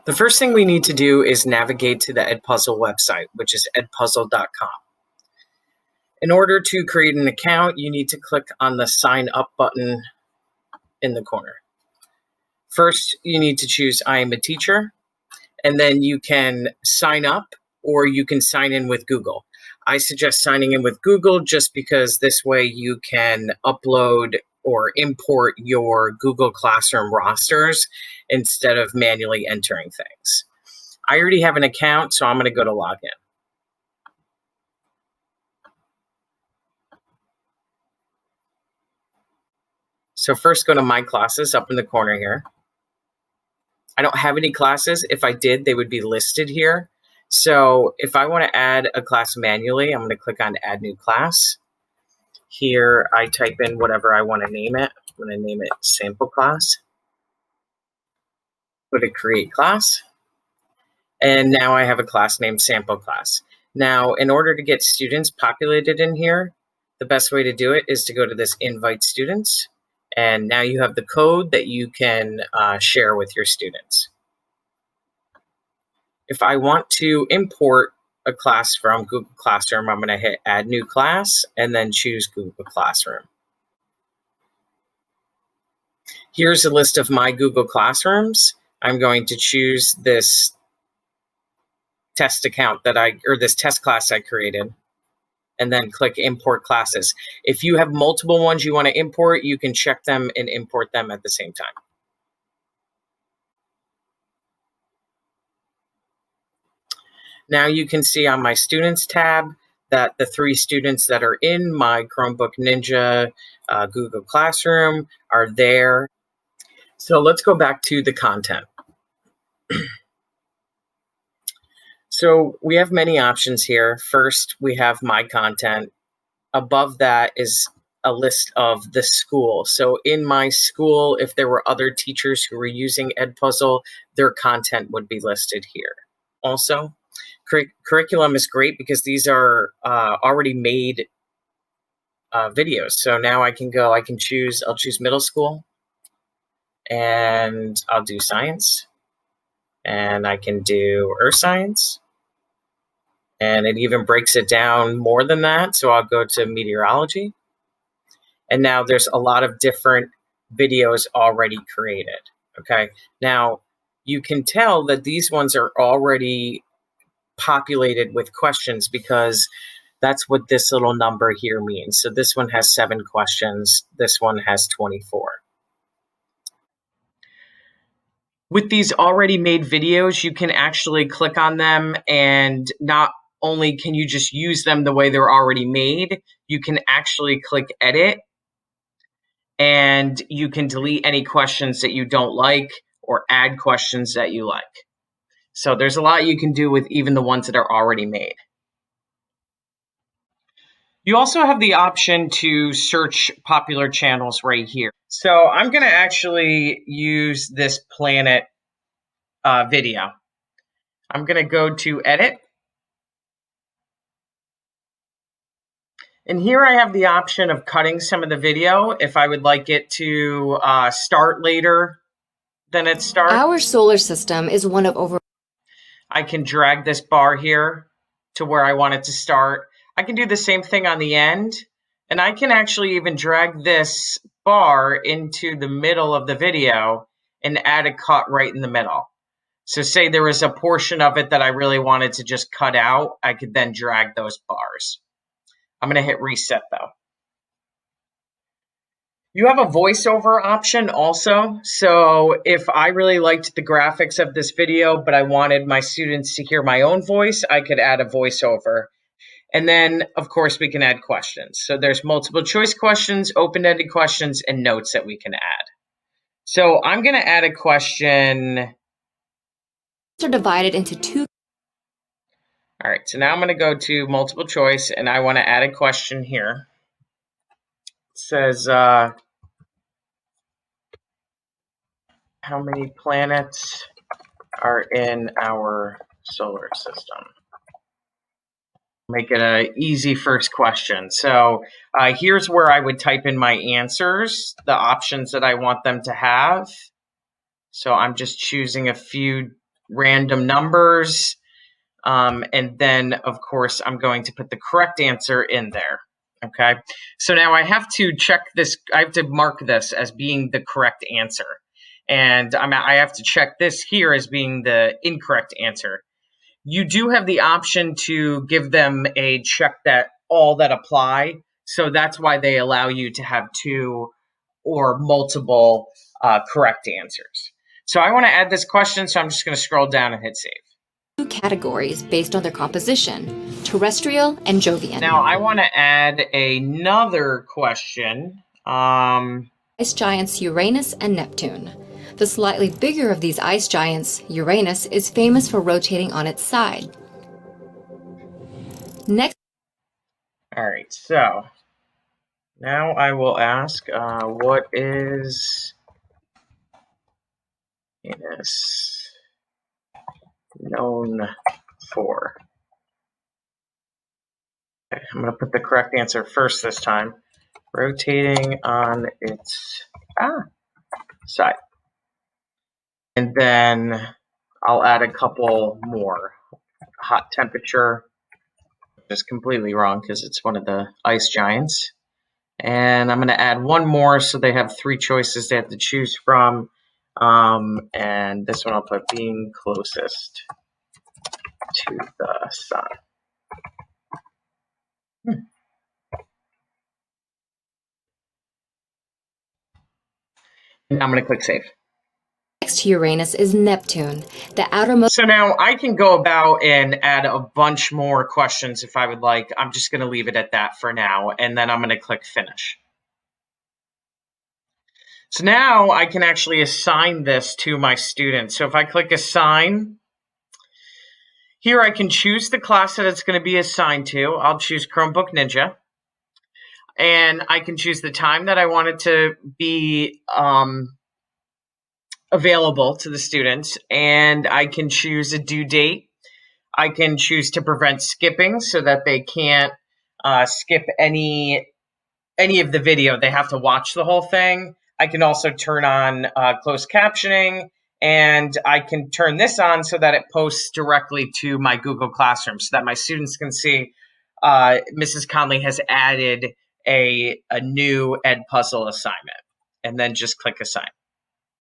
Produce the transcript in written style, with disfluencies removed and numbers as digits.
The first thing we need to do is navigate to the Edpuzzle website, which is edpuzzle.com. In order to create an account, you need to click on the sign up button in the corner. First, you need to choose I am a teacher, and then you can sign up or you can sign in with Google. I suggest signing in with Google just because this way you can upload or import your Google Classroom rosters instead of manually entering things. I already have an account, so I'm going to go to login. So first go to My Classes up in the corner here. I don't have any classes. If I did, they would be listed here. So if I want to add a class manually, I'm going to click on Add New Class. Here I type in whatever I want to name it. I'm going to name it Sample Class. Go to Create Class. And now I have a class named Sample Class. Now, in order to get students populated in here, the best way to do it is to go to this Invite Students. And now you have the code that you can share with your students. If I want to import a class from Google Classroom, I'm going to hit Add New Class and then choose Google Classroom. Here's a list of my Google Classrooms. I'm going to choose this test account this test class I created, and then click Import Classes. If you have multiple ones you want to import, you can check them and import them at the same time. Now you can see on my Students tab that the 3 students that are in my Chromebook Ninja Google Classroom are there. So let's go back to the content. So we have many options here. First, we have My Content. Above that is a list of the school. So in my school, if there were other teachers who were using Edpuzzle, their content would be listed here. Also, curriculum is great because these are already made videos. So now I'll choose middle school, and I'll do science, and I can do earth science, and it even breaks it down more than that. So I'll go to meteorology, and now there's a lot of different videos already created. Okay, now you can tell that these ones are already populated with questions because that's what this little number here means. So this one has 7 questions. This one has 24. With these already made videos, you can actually click on them, and not only can you just use them the way they're already made, you can actually click Edit, and you can delete any questions that you don't like or add questions that you like. So there's a lot you can do with even the ones that are already made. You also have the option to search popular channels right here. So I'm going to actually use this planet video. I'm going to go to Edit. And here I have the option of cutting some of the video if I would like it to start later than it starts. Our solar system is one of over... I can drag this bar here to where I want it to start. I can do the same thing on the end, and I can actually even drag this bar into the middle of the video and add a cut right in the middle. So say there was a portion of it that I really wanted to just cut out, I could then drag those bars. I'm going to hit reset though. You have a voiceover option also. So if I really liked the graphics of this video, but I wanted my students to hear my own voice, I could add a voiceover. And then, of course, we can add questions. So there's multiple choice questions, open-ended questions, and notes that we can add. So I'm going to add a question. Are divided into 2. All right, so now I'm going to go to multiple choice, and I want to add a question here. It says, how many planets are in our solar system? Make it an easy first question. So here's where I would type in my answers, the options that I want them to have. So I'm just choosing a few random numbers. And then, of course, I'm going to put the correct answer in there. Okay, so now I have to check this. I have to mark this as being the correct answer. And I have to check this here as being the incorrect answer. You do have the option to give them a check that all that apply. So that's why they allow you to have two or multiple correct answers. So I want to add this question, so I'm just going to scroll down and hit save. Two categories based on their composition, terrestrial and Jovian. Now I want to add another question. Ice giants Uranus and Neptune. The slightly bigger of these ice giants, Uranus, is famous for rotating on its side. Next. All right, so now I will ask, what is Uranus known for? Okay, I'm going to put the correct answer first this time. Rotating on its side. And then I'll add a couple more. Hot temperature, which is completely wrong because it's one of the ice giants. And I'm going to add one more, so they have three choices they have to choose from. And this one I'll put being closest to the sun. And I'm going to click save. Next to Uranus is Neptune, the outermost. So now I can go about and add a bunch more questions if I would like. I'm just going to leave it at that for now, and then I'm going to click finish. So now I can actually assign this to my students. So if I click assign, here I can choose the class that it's going to be assigned to. I'll choose Chromebook Ninja. And I can choose the time that I want it to be available to the students. And I can choose a due date. I can choose to prevent skipping so that they can't skip any of the video. They have to watch the whole thing. I can also turn on closed captioning, and I can turn this on so that it posts directly to my Google Classroom so that my students can see Mrs. Conley has added a new Edpuzzle assignment, and then just click assign.